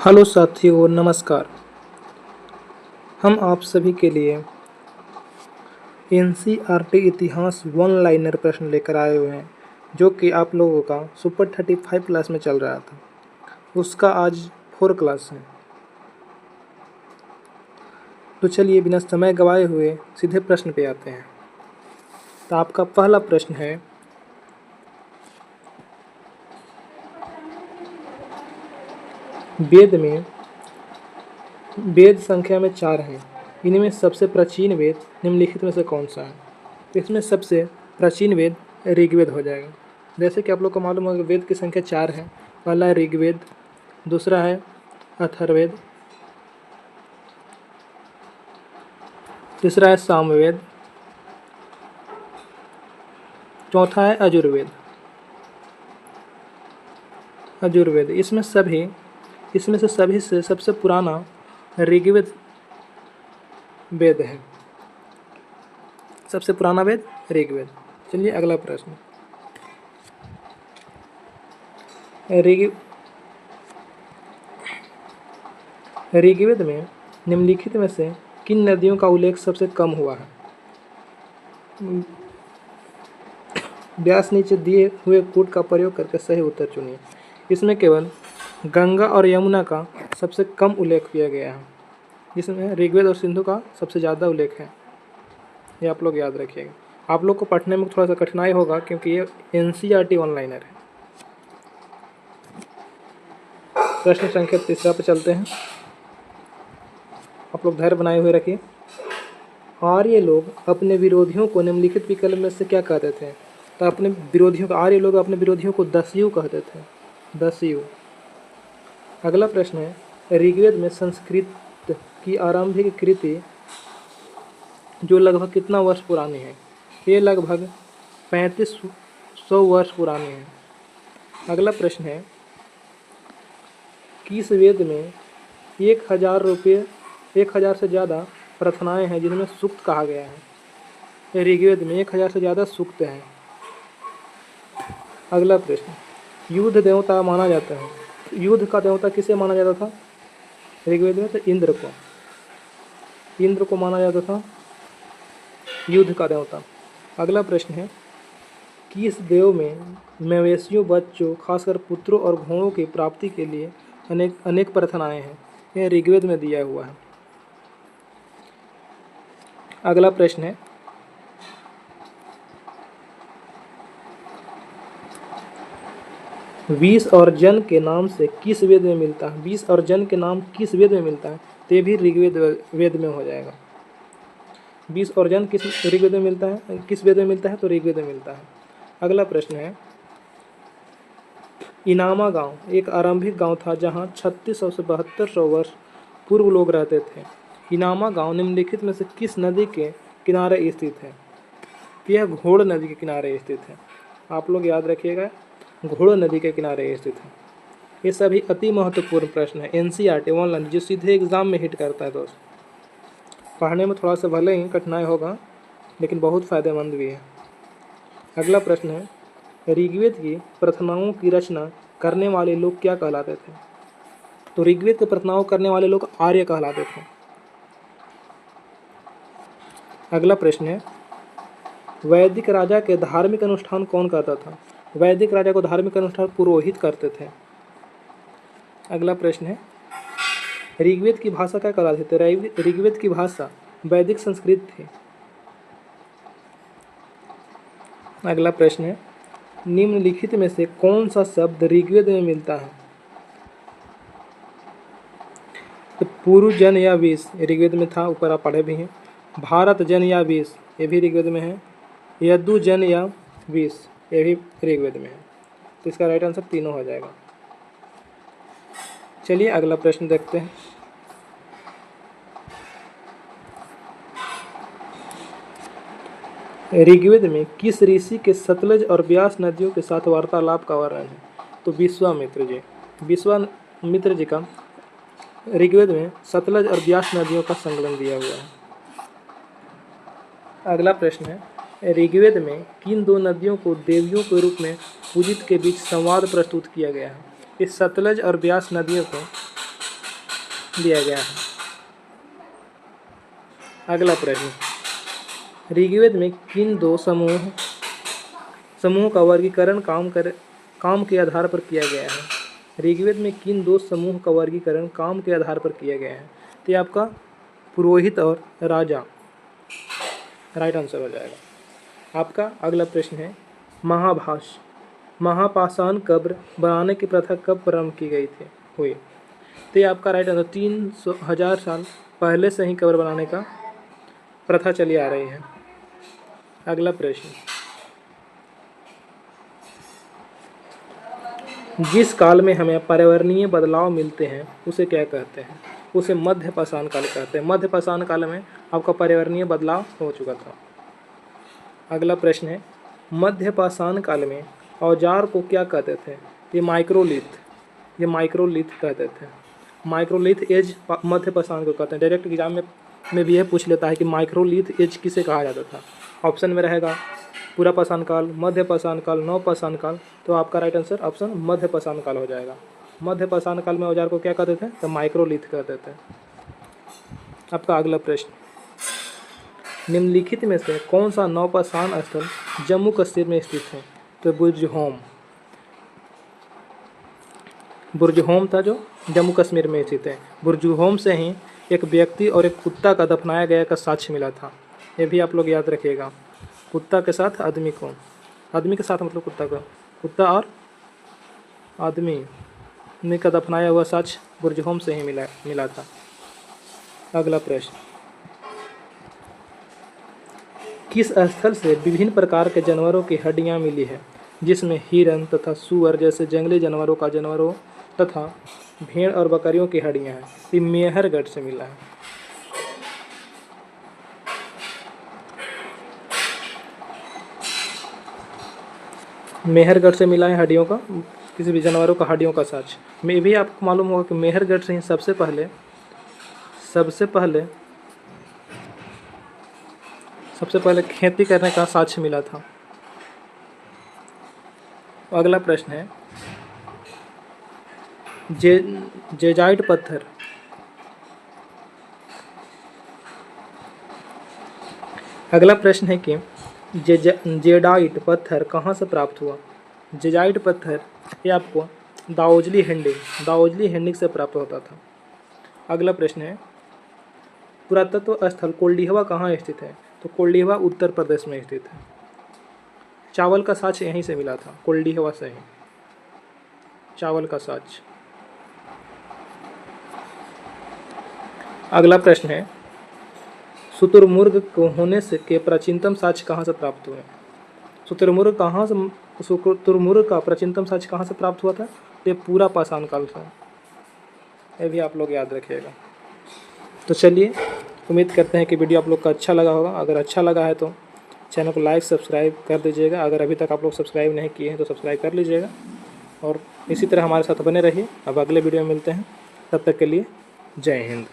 Hello साथियों, नमस्कार। हम आप सभी के लिए एनसीईआरटी इतिहास वन लाइनर प्रश्न लेकर आए हुए हैं, जो कि आप लोगों का सुपर 35 क्लास में चल रहा था। उसका आज 4 क्लास है। तो चलिए बिना समय गवाए हुए सीधे प्रश्न पे आते हैं। तो आपका पहला प्रश्न है, वेद संख्या में 4 हैं। इनमें सबसे प्राचीन वेद निम्नलिखित में से कौन सा है? तो इसमें सबसे प्राचीन वेद ऋग्वेद हो जाएगा। जैसे कि आप लोग को मालूम होगा, वेद की संख्या 4 है। पहला है ऋग्वेद, दूसरा है अथर्ववेद, तीसरा है सामवेद, चौथा है अजुर्वेद। इसमें से सभी से सबसे पुराना ऋग्वेद वेद है। सबसे पुराना वेद ऋग्वेद। चलिए अगला प्रश्न। ऋग्वेद में निम्नलिखित में से किन नदियों का उल्लेख सबसे कम हुआ है? व्यास नीचे दिए हुए कूट का प्रयोग करके सही उत्तर चुनिए। इसमें केवल गंगा और यमुना का सबसे कम उल्लेख किया गया है। इसमें ऋग्वेद और सिंधु का सबसे ज़्यादा उल्लेख है। ये आप लोग याद रखिएगा। आप लोग को पढ़ने में थोड़ा सा कठिनाई होगा, क्योंकि ये एनसीईआरटी ऑनलाइनर है। प्रश्न संख्या 3 पर चलते हैं। आप लोग धैर्य बनाए हुए रखिए। आर्य लोग अपने विरोधियों को निम्नलिखित विकल्प में से क्या कहते थे? तो आर्य लोग अपने विरोधियों को दस्यु कहते थे। दस्यु। अगला प्रश्न है, ऋग्वेद में संस्कृत की आरंभिक कृति जो लगभग कितना वर्ष पुरानी है? ये लगभग 3500 वर्ष पुरानी है। अगला प्रश्न है, किस वेद में 1000 से ज़्यादा प्रार्थनाएं हैं जिनमें सूक्त कहा गया है? ऋग्वेद में 1000 से ज़्यादा सूक्त हैं। अगला प्रश्न, युद्ध देवता माना जाता है। युद्ध का देवता किसे माना जाता था ऋग्वेद में? तो इंद्र को माना जाता था युद्ध का देवता। अगला प्रश्न है, किस देव में मवेशियों, बच्चों, खासकर पुत्रों और घोड़ों की प्राप्ति के लिए अनेक प्रार्थनाएं हैं? यह ऋग्वेद में दिया हुआ है। अगला प्रश्न है, विष और जन के नाम से किस वेद में मिलता है? विष और जन के नाम किस वेद में मिलता है? तो ये भी ऋग्वेद वेद में हो जाएगा। विष और जन किस ऋग्वेद में मिलता है? किस वेद में मिलता है? तो ऋग्वेद में मिलता है। अगला प्रश्न है, इनामा गांव एक आरंभिक गांव था जहां 3600 से 7200 वर्ष पूर्व लोग रहते थे। इनामा गांव निम्नलिखित में से किस नदी के किनारे स्थित है? यह घोड़ नदी के किनारे स्थित है। आप लोग याद रखिएगा, घोड़ नदी के किनारे स्थित है। ये सभी अति महत्वपूर्ण प्रश्न है एनसीईआरटी ऑनलाइन, जो सीधे एग्जाम में हिट करता है। दोस्त, पढ़ने में थोड़ा सा भले ही कठिनाई होगा, लेकिन बहुत फ़ायदेमंद भी है। अगला प्रश्न है, ऋग्वेद की प्रार्थनाओं की रचना करने वाले लोग क्या कहलाते थे? तो ऋग्वेद की प्रार्थनाओं करने वाले लोग आर्य कहलाते थे। अगला प्रश्न है, वैदिक राजा के धार्मिक अनुष्ठान कौन करता था? वैदिक राजा को धार्मिक अनुष्ठान पुरोहित करते थे। अगला प्रश्न है, ऋग्वेद की भाषा क्या कहलाती थी? ऋग्वेद की भाषा वैदिक संस्कृत थी। अगला प्रश्न है, निम्नलिखित में से कौन सा शब्द ऋग्वेद में मिलता है? तो पूर्व जन या विष ऋग्वेद में था, ऊपर आप पढ़े भी हैं। भारत जन या विष ये भी ऋग्वेद में है। यदु जन या विष ये भी ऋग्वेद में है। तो इसका राइट आंसर तीनों हो जाएगा। चलिए अगला प्रश्न देखते हैं। ऋग्वेद में किस ऋषि के सतलज और ब्यास नदियों के साथ वार्तालाप का वर्णन है? तो विश्वामित्र जी का ऋग्वेद में सतलज और ब्यास नदियों का संकलन दिया हुआ है। अगला प्रश्न है, ऋग्वेद में किन दो नदियों को देवियों के रूप में पूजित के बीच संवाद प्रस्तुत किया गया है? इस सतलज और ब्यास नदियों को दिया गया है। अगला प्रश्न, ऋग्वेद में किन दो समूह का वर्गीकरण काम के आधार पर किया गया है? ऋग्वेद में किन दो समूह का वर्गीकरण काम के आधार पर किया गया है? तो ये आपका पुरोहित और राजा राइट आंसर हो जाएगा। आपका अगला प्रश्न है, महापाषाण कब्र बनाने की प्रथा कब प्रारंभ की गई हुई? तो ये आपका राइट आंसर 3,000 साल पहले से ही कब्र बनाने का प्रथा चली आ रही है। अगला प्रश्न, जिस काल में हमें पर्यावरणीय बदलाव मिलते हैं उसे क्या कहते हैं? उसे मध्य पाषाण काल कहते हैं। मध्य पाषाण काल में आपका पर्यावरणीय बदलाव हो चुका था। अगला प्रश्न है, मध्य पाषाण काल में औजार को क्या कहते थे? ये माइक्रोलिथ कहते थे। माइक्रोलिथ एज मध्य पाषाण को कहते हैं। डायरेक्ट एग्जाम में भी यह पूछ लेता है कि माइक्रोलिथ एज किसे कहा जाता था। ऑप्शन में रहेगा पूरा पाषाण काल, मध्य पाषाण काल, नव पाषाण काल। तो आपका राइट आंसर ऑप्शन मध्य पाषाण काल हो जाएगा। मध्य पाषाण काल में औजार को क्या कहते थे? तो माइक्रोलिथ कहते थे। आपका अगला प्रश्न, निम्नलिखित में से कौन सा नवपाषाण स्थल जम्मू कश्मीर में स्थित है? तो बुर्जहोम था जो जम्मू कश्मीर में स्थित है। बुर्जहोम से ही एक व्यक्ति और एक कुत्ता का दफनाया गया का साक्ष्य मिला था। ये भी आप लोग याद रखिएगा। कुत्ता के साथ आदमी को, आदमी के साथ मतलब कुत्ता और आदमी का दफनाया हुआ साक्ष्य बुर्जहोम से ही मिला था। अगला प्रश्न, किस स्थल से विभिन्न प्रकार के जानवरों की हड्डियां मिली है, जिसमें हिरन तथा सूअर जैसे जंगली जानवरों तथा भेड़ और बकरियों की हड्डियां हैं? ये मेहरगढ़ से मिला है। मेहरगढ़ से मिला है हड्डियों का, किसी भी जानवरों का हड्डियों का साक्ष्य। में भी आपको मालूम होगा कि मेहरगढ़ से ही सबसे पहले खेती करने का साक्ष्य मिला था। अगला प्रश्न है, जेजाइट पत्थर अगला प्रश्न है कि जेडाइट पत्थर कहाँ से प्राप्त हुआ? जेजाइट पत्थर ये आपको दाओजली हैंडिंग से प्राप्त होता था। अगला प्रश्न है, पुरातत्व स्थल कोल्डिहवा कहाँ स्थित है? तो कोल्डिहवा उत्तर प्रदेश में स्थित है। चावल का साक्ष्य यहीं से मिला था, कोल्डिहवा से ही चावल का साक्ष्य। अगला प्रश्न है, शुतुरमुर्ग को होने से के प्राचीनतम साक्ष्य कहाँ से प्राप्त हुए? शुतुरमुर्ग का प्राचीनतम साक्ष्य कहाँ से प्राप्त हुआ था? ये पूरा पाषाण काल से। ये भी आप लोग याद रखिएगा। तो चलिए, उम्मीद करते हैं कि वीडियो आप लोग का अच्छा लगा होगा। अगर अच्छा लगा है तो चैनल को लाइक सब्सक्राइब कर दीजिएगा। अगर अभी तक आप लोग सब्सक्राइब नहीं किए हैं तो सब्सक्राइब कर लीजिएगा और इसी तरह हमारे साथ बने रहिए। अब अगले वीडियो में मिलते हैं, तब तक के लिए जय हिंद।